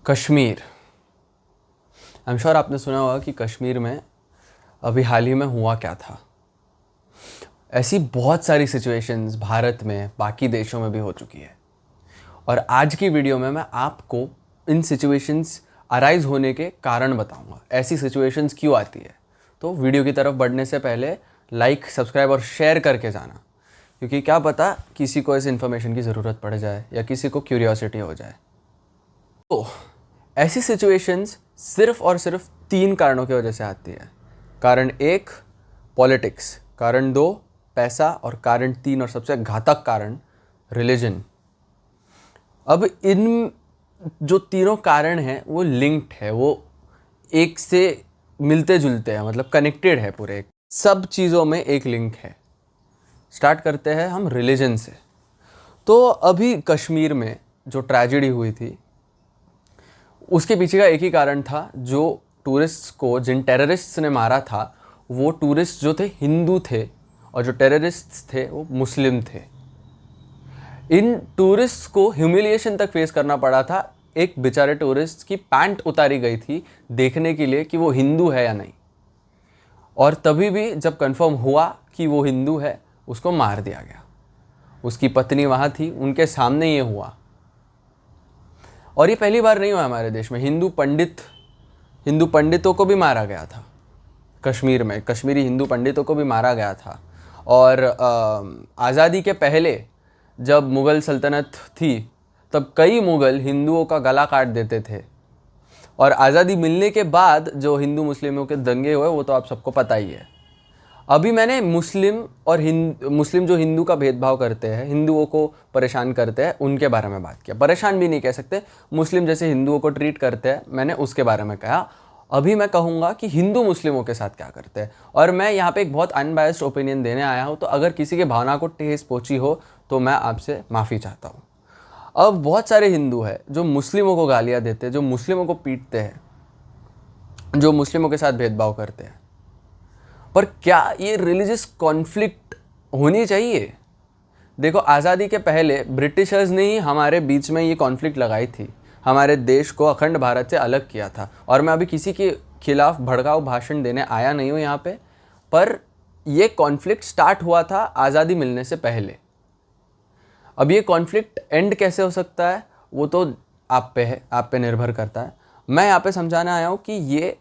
Kashmir. I am sure आपने सुना होगा कि कश्मीर में अभी हाल ही में हुआ क्या था। ऐसी बहुत सारी सिचुएशंस भारत में, बाकी देशों में भी हो चुकी है। और आज की वीडियो में मैं आपको इन सिचुएशंस अराइज होने के कारण बताऊंगा, ऐसी सिचुएशंस क्यों आती है। तो वीडियो की तरफ बढ़ने से पहले लाइक, सब्सक्राइब और शेयर करके जाना, क्योंकि क्या पता किसी को इस इन्फॉर्मेशन की ज़रूरत पड़ जाए या किसी को क्यूरियोसिटी हो जाए। तो ऐसी सिचुएशंस सिर्फ और सिर्फ 3 कारणों की वजह से आती है। कारण 1 पॉलिटिक्स, कारण 2 पैसा और कारण 3 और सबसे घातक कारण रिलीजन। अब इन जो तीनों कारण हैं वो लिंक्ड है, वो एक से मिलते जुलते हैं, मतलब कनेक्टेड है। पूरे सब चीज़ों में एक लिंक है। स्टार्ट करते हैं हम रिलीजन से। तो अभी कश्मीर में जो ट्रेजेडी हुई थी उसके पीछे का एक ही कारण था। जो टूरिस्ट्स को, जिन टेररिस्ट्स ने मारा था, वो टूरिस्ट जो थे हिंदू थे और जो टेररिस्ट्स थे वो मुस्लिम थे। इन टूरिस्ट्स को ह्यूमिलिएशन तक फेस करना पड़ा था। एक बेचारे टूरिस्ट की पैंट उतारी गई थी देखने के लिए कि वो हिंदू है या नहीं, और तभी भी जब कंफर्म हुआ कि वो हिंदू है उसको मार दिया गया। उसकी पत्नी वहाँ थी, उनके सामने ये हुआ। और ये पहली बार नहीं हुआ हमारे देश में। हिंदू पंडितों को भी मारा गया था कश्मीर में। कश्मीरी हिंदू पंडितों को भी मारा गया था। और आज़ादी के पहले जब मुग़ल सल्तनत थी तब कई मुग़ल हिंदुओं का गला काट देते थे। और आज़ादी मिलने के बाद जो हिंदू मुस्लिमों के दंगे हुए वो तो आप सबको पता ही है। अभी मैंने मुस्लिम जो हिंदू का भेदभाव करते हैं, हिंदुओं को परेशान करते हैं, उनके बारे में बात किया। परेशान भी नहीं कह सकते, मुस्लिम जैसे हिंदुओं को ट्रीट करते हैं, मैंने उसके बारे में कहा। अभी मैं कहूँगा कि हिंदू मुस्लिमों के साथ क्या करते हैं। और मैं यहाँ पे एक बहुत अनबायस्ड ओपिनियन देने आया हूँ, तो अगर किसी के भावना को ठेस पहुँची हो तो मैं आपसे माफ़ी चाहता हूँ। अब बहुत सारे हिंदू हैं जो मुस्लिमों को गालियाँ देते हैं, जो मुस्लिमों को पीटते हैं, जो मुस्लिमों के साथ भेदभाव करते हैं। पर क्या ये रिलीजियस कॉन्फ्लिक्ट होनी चाहिए? देखो, आज़ादी के पहले ब्रिटिशर्स ने ही हमारे बीच में ये कॉन्फ्लिक्ट लगाई थी, हमारे देश को अखंड भारत से अलग किया था। और मैं अभी किसी के खिलाफ भड़काऊ भाषण देने आया नहीं हूँ यहाँ पे, पर ये कॉन्फ्लिक्ट स्टार्ट हुआ था आज़ादी मिलने से पहले। अब ये कॉन्फ्लिक्ट एंड कैसे हो सकता है वो तो आप पे है, आप पे निर्भर करता है। मैं यहाँ पे समझाने आया हूँ कि ये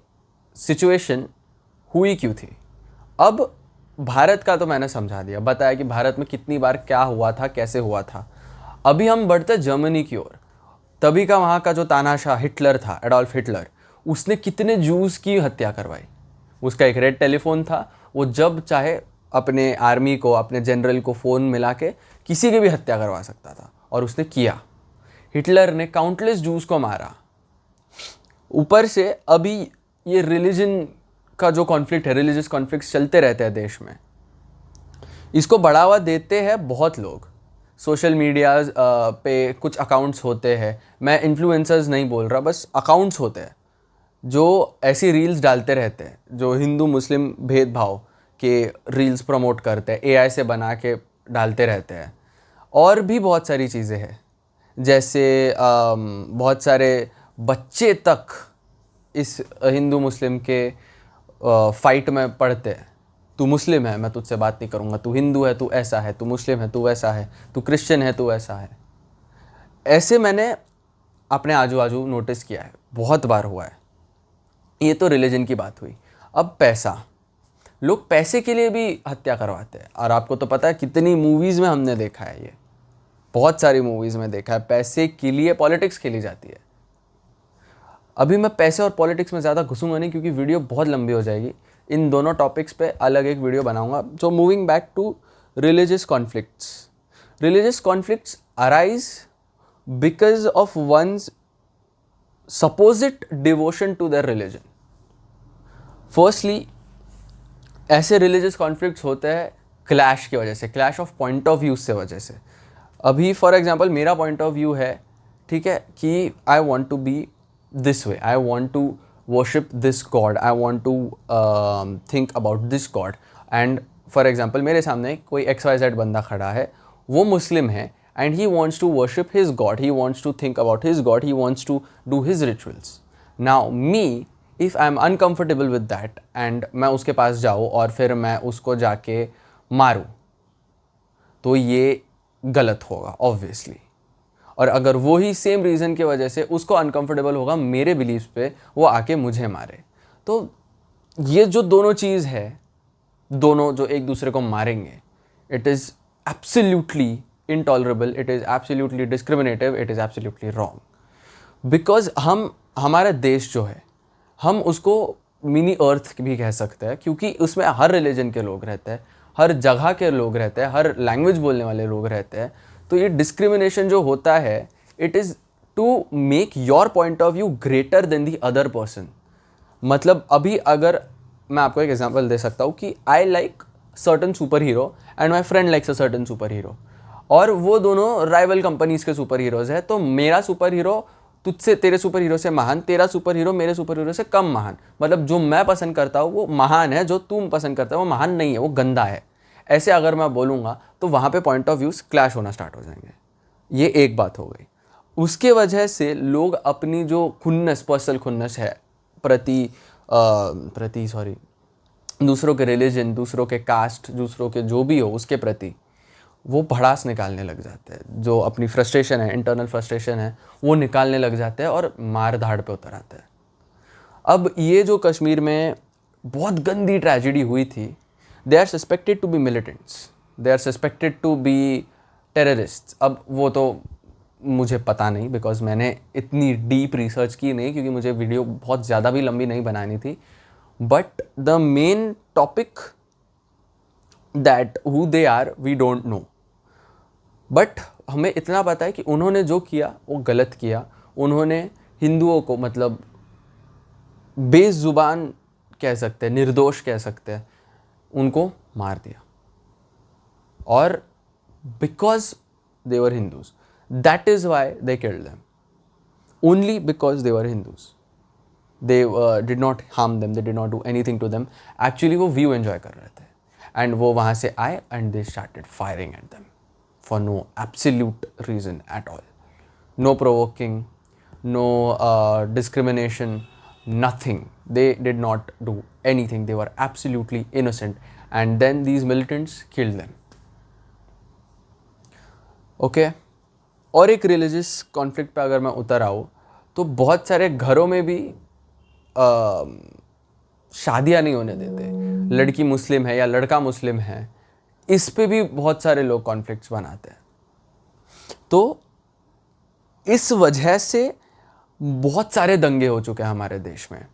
सिचुएशन हुई क्यों थी। अब भारत का तो मैंने समझा दिया, बताया कि भारत में कितनी बार क्या हुआ था, कैसे हुआ था। अभी हम बढ़ते जर्मनी की ओर। तभी का वहाँ का जो तानाशाह हिटलर था, एडोल्फ हिटलर, उसने कितने जूस की हत्या करवाई। उसका एक रेड टेलीफोन था, वो जब चाहे अपने आर्मी को, अपने जनरल को फ़ोन मिला के किसी की भी हत्या करवा सकता था, और उसने किया। हिटलर ने काउंटलेस जूस को मारा। ऊपर से अभी ये रिलीजन का जो कॉन्फ्लिक्ट है, रिलीजियस कॉन्फ्लिक्ट चलते रहते हैं देश में। इसको बढ़ावा देते हैं बहुत लोग। सोशल मीडिया पे कुछ अकाउंट्स होते हैं, मैं इन्फ्लुएंसर्स नहीं बोल रहा, बस अकाउंट्स होते हैं जो ऐसी रील्स डालते रहते हैं, जो हिंदू मुस्लिम भेदभाव के रील्स प्रमोट करते हैं, एआई से बना के डालते रहते हैं। और भी बहुत सारी चीज़ें हैं, जैसे बहुत सारे बच्चे तक इस हिंदू मुस्लिम के फाइट में पड़ते हैं। तू मुस्लिम है, मैं तुझसे बात नहीं करूँगा। तू हिंदू है, तू ऐसा है। तू मुस्लिम है, तू वैसा है। तू क्रिश्चियन है, तू ऐसा है। ऐसे मैंने अपने आजू बाजू नोटिस किया है, बहुत बार हुआ है। ये तो रिलीजन की बात हुई। अब पैसा, लोग पैसे के लिए भी हत्या करवाते हैं। और आपको तो पता है कितनी मूवीज़ में हमने देखा है, ये बहुत सारी मूवीज़ में देखा है, पैसे के लिए पॉलिटिक्स खेली जाती है। अभी मैं पैसे और पॉलिटिक्स में ज़्यादा घुसूंगा नहीं, क्योंकि वीडियो बहुत लंबी हो जाएगी। इन दोनों टॉपिक्स पे अलग एक वीडियो बनाऊंगा। जो moving back to religious conflicts. Religious conflicts arise because of one's supposed devotion to their religion. Firstly, ऐसे रिलीजियस कॉन्फ्लिक्ट्स होते हैं क्लैश की वजह से, clash of point of view से वजह से। अभी फॉर एग्जांपल मेरा पॉइंट ऑफ व्यू है, ठीक है, कि I want to be this way, I want to worship this god, I want to think about this god, and for example मेरे सामने कोई XYZ बंदा खड़ा है, वो मुस्लिम है, and he wants to worship his God, he wants to think about his God, he wants to do his rituals. Now me, if I am uncomfortable with that and मैं उसके पास जाऊँ और फिर मैं उसको जाके मारूँ, तो ये गलत होगा ऑब्वियसली। और अगर वो ही सेम रीज़न की वजह से उसको अनकंफर्टेबल होगा मेरे बिलीव्स पे, वो आके मुझे मारे, तो ये जो दोनों चीज़ है, दोनों जो एक दूसरे को मारेंगे, it is absolutely intolerable, it is absolutely discriminative, it is absolutely wrong. Because हमारा देश जो है, हम उसको मिनी अर्थ भी कह सकते हैं, क्योंकि उसमें हर रिलीजन के लोग रहते हैं, हर जगह के लोग रहते हैं, हर लैंग्वेज बोलने वाले लोग रहते हैं। तो ये डिस्क्रिमिनेशन जो होता है, it is to make your point of view greater than the other person. मतलब अभी अगर मैं आपको एक एग्जांपल दे सकता हूँ कि I like certain super hero and my friend likes a certain super hero, और वो दोनों राइवल कंपनीज के सुपर हीरोज़ है, तो मेरा सुपर हीरो तुझसे, तेरे सुपर हीरो से महान, तेरा सुपर हीरो मेरे सुपर हीरो से कम महान। मतलब जो मैं पसंद करता हूँ वो महान है, जो तुम पसंद करता है वो महान नहीं है, वो गंदा है। ऐसे अगर मैं बोलूँगा तो वहाँ पे पॉइंट ऑफ व्यूज़ क्लैश होना स्टार्ट हो जाएंगे। ये एक बात हो गई। उसके वजह से लोग अपनी जो खुन्नस, पर्सनल खुन्नस है दूसरों के रिलीजन, दूसरों के कास्ट, दूसरों के जो भी हो उसके प्रति, वो भड़ास निकालने लग जाते हैं। जो अपनी फ्रस्ट्रेशन है, इंटरनल फ्रस्ट्रेशन है, वो निकालने लग जाते हैं और मार धाड़ पे उतर आते हैं। अब ये जो कश्मीर में बहुत गंदी ट्रेजेडी हुई थी, they are suspected to be militants, they are suspected to be terrorist. अब वो तो मुझे पता नहीं, बिकॉज मैंने इतनी डीप रिसर्च की नहीं, क्योंकि मुझे वीडियो बहुत ज़्यादा भी लंबी नहीं बनानी थी। But the main topic that who they are we don't know, but हमें इतना पता है कि उन्होंने जो किया वो गलत किया। उन्होंने हिंदुओं को, मतलब बेजुबान कह सकते हैं, निर्दोष कह सकते हैं, उनको मार दिया। और because they were Hindus, that is why they killed them, only because they were Hindus. They did not harm them, they did not do anything to them. Actually वो व्यू एंजॉय कर रहे थे, एंड वो वहाँ से आए and they started firing at them for no absolute reason at all. No provoking, no discrimination, nothing. They did not do anything. They were absolutely innocent. And then these militants killed them. Okay? और एक religious conflict पे अगर मैं उतर आऊँ, तो बहुत सारे घरों में भी शादियाँ नहीं होने देते। लड़की मुस्लिम है या लड़का मुस्लिम है, इस पे भी बहुत सारे लोग कॉन्फ्लिक्ट्स बनाते हैं। तो इस वजह से बहुत सारे दंगे हो चुके हैं हमारे देश में।